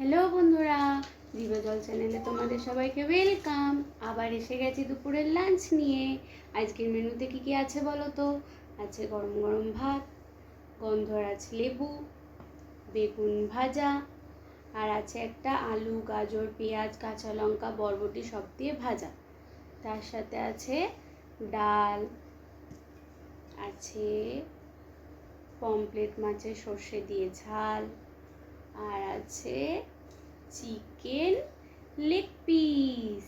Hello বন্ধুরা, জীবজল চ্যানেলে তোমাদের সবাইকে ওয়েলকাম। আবার এসে গেছি দুপুরের লাঞ্চ নিয়ে। আজকের মেনুতে কী কী আছে বলো তো? আছে গরম গরম ভাত, গন্ধরাজ লেবু, বেগুন ভাজা, আর আছে একটা আলু, গাজর, পেঁয়াজ, কাঁচা লঙ্কা, বরবটি সব দিয়ে ভাজা। তার সাথে আছে ডাল, আছে পমফ্রেট মাছের সর্ষে দিয়ে ঝাল, আর আছে চিকেন লেগ পিস।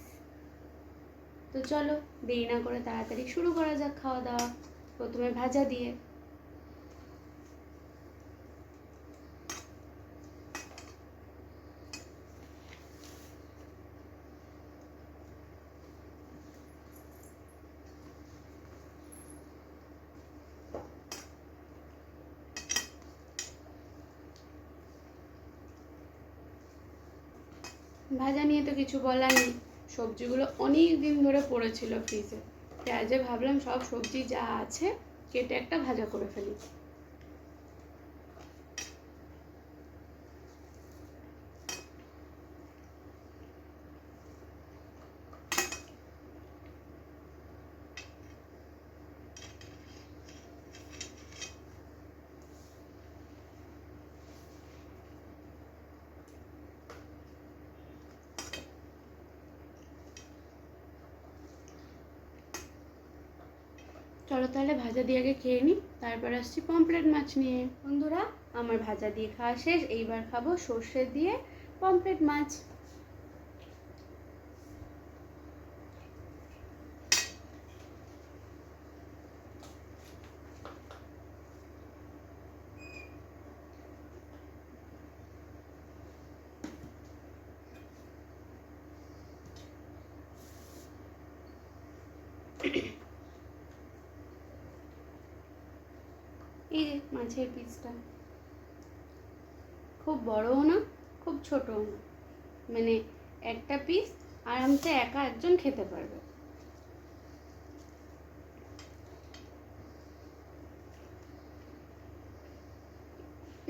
তো চলো দেরি না করে তাড়াতাড়ি শুরু করা যাক খাওয়া দাওয়া। প্রথমে ভাজা দিয়ে। ভাজা নিয়ে তো কিছু বলার নেই, সবজিগুলো অনেক দিন ধরে পড়েছিল ফ্রিজে, তাই আজ ভাবলাম সব সবজি যা আছে কেটে একটা ভাজা করে ফেলি। চলো তাহলে ভাজা দিয়ে আগে খেয়ে নিই, তারপর আসছি পমফ্রেট মাছ নিয়ে। বন্ধুরা, আমার ভাজা দিয়ে খাওয়া শেষ, এইবার খাবো সর্ষে দিয়ে পমফ্রেট মাছ। এই যে মাছের পিসটা, খুব বড়ও না খুব ছোটও না, মানে একটা পিস আরামসে একা একজন খেতে পারবে।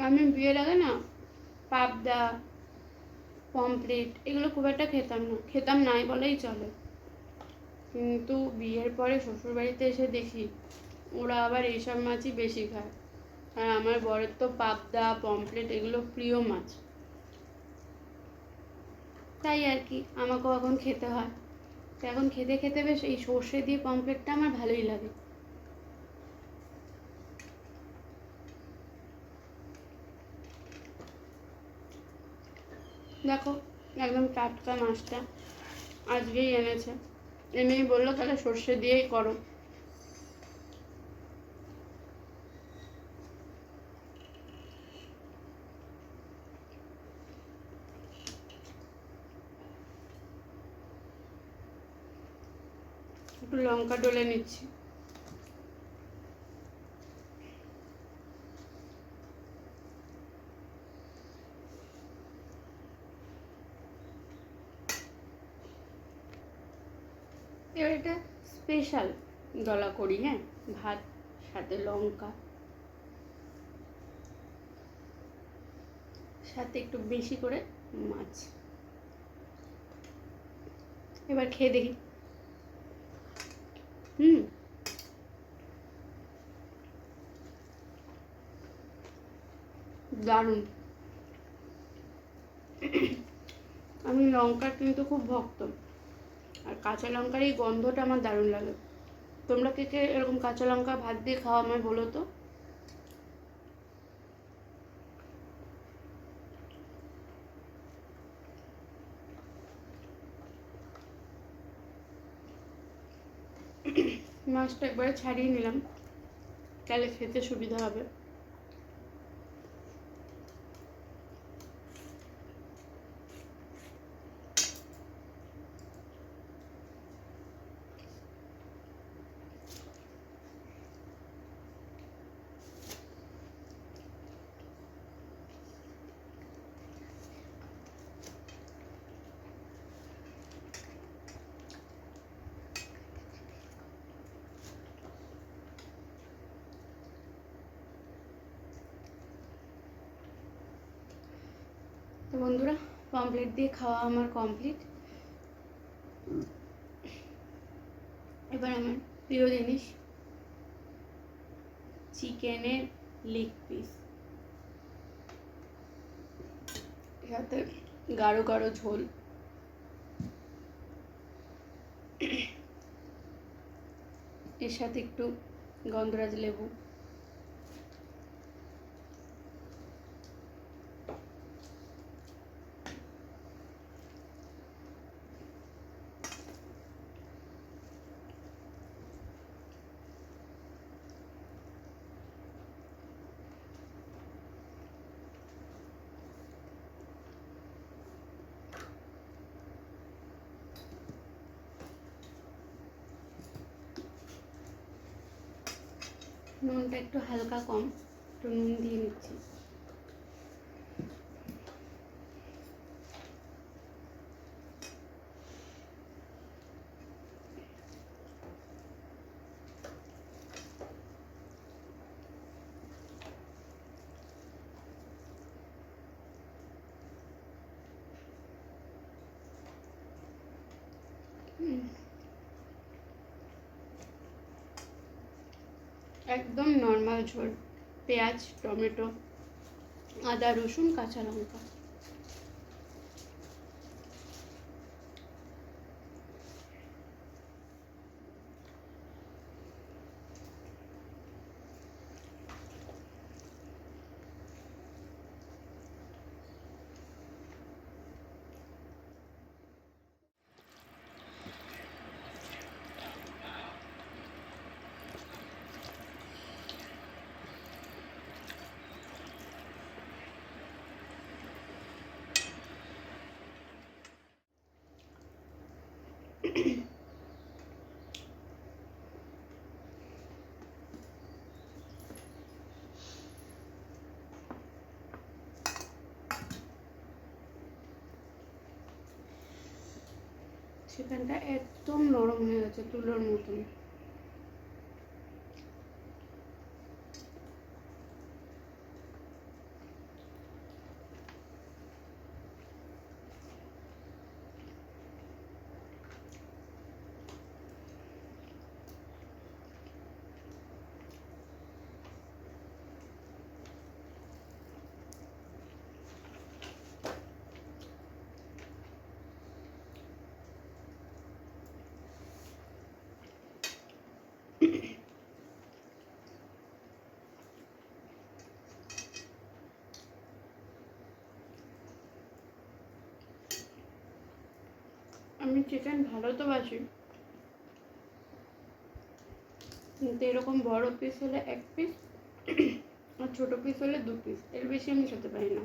আমি বিয়ের আগে না পাবদা, পমফ্রেট এগুলো খুব একটা খেতাম নাই বলেই চলে, কিন্তু বিয়ের পরে শ্বশুরবাড়িতে এসে দেখি ওরা আবার এইসব মাছই বেশি খায়। আর আমার বরের তো পাবদা, পমফ্রেট এগুলো প্রিয় মাছ, তাই আর কি আমাকেও এখন খেতে হয়। তো এখন খেতে খেতে বেশ এই সর্ষে দিয়ে পমফ্রেটটা আমার ভালোই লাগে। দেখো একদম টাটকা মাছটা, আজকেই এনেছে, এনেই বললো তাহলে সর্ষে দিয়েই করো। একটু লঙ্কা ডলে নিচ্ছি। এবার এটা স্পেশাল দলা করি, হ্যাঁ, ভাত সাথে লঙ্কা, সাথে একটু বেশি করে মাছ। এবার খেয়ে দেখি। দারুণ। আমি লঙ্কার কিন্তু খুব ভক্ত, আর কাঁচা লঙ্কার এই গন্ধটা আমার দারুণ লাগে। তোমরা কে কে এরকম কাঁচা লঙ্কা ভাত দিয়ে খাওয়া আমায় বলো তো। মাছটা একবারে ছাড়িয়ে নিলাম, তাহলে খেতে সুবিধা হবে। তো বন্ধুরা, পমপ্লেট দিয়ে খাওয়া আমার কমপ্লিট। এবার আমার প্রিয় জিনিস, চিকেনের লেগ পিস, সাথে গাঢ় গাঢ় ঝোল, এর সাথে একটু গন্ধরাজ লেবু। নুনটা একটু হালকা কম, একটু নুন দিয়ে নিচ্ছি। একদম নর্মাল ঝোল, পেঁয়াজ, টমেটো, আদা, রসুন, কাঁচা লঙ্কা। চিকেনটা একদম নরম হয়ে গেছে, তুলোর মতন। আমি চিকেন ভালো তো বাসি, কিন্তু এরকম বড় পিস হলে 1 পিস আর ছোট পিস হলে 2 পিস, এর বেশি আমি খেতে পারি না।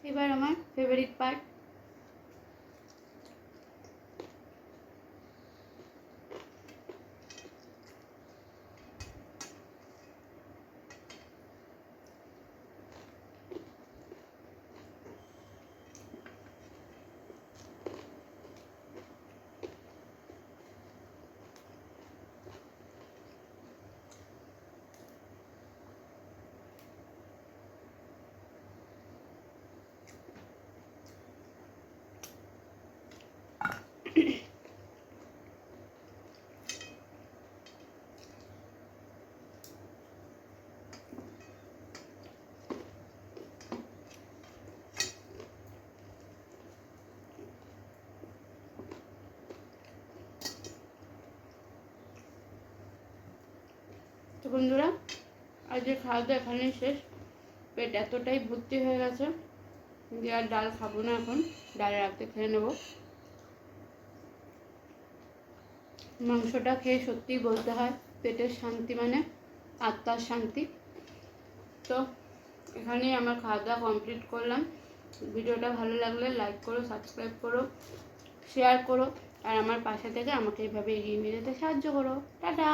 এবার আমার ফেভারিট পার্ট, তো বন্ধুরা, আজকে খাওয়া দাওয়া এখানেই শেষ। পেট এতটাই ভর্তি হয়ে গেছে যে আর ডাল খাবো না, এখন ডাল রাতে খেয়ে নেব। মাংসটা খেয়ে সত্যিই বলতে হয় পেটের শান্তি মানে আত্মার শান্তি। তো এখানেই আমার খাওয়া দাওয়া কমপ্লিট করলাম। ভিডিওটা ভালো লাগলে লাইক করো, সাবস্ক্রাইব করো, শেয়ার করো, আর আমার পাশে থেকে আমাকে এইভাবে এগিয়ে নিয়ে যেতে সাহায্য করো। টাটা।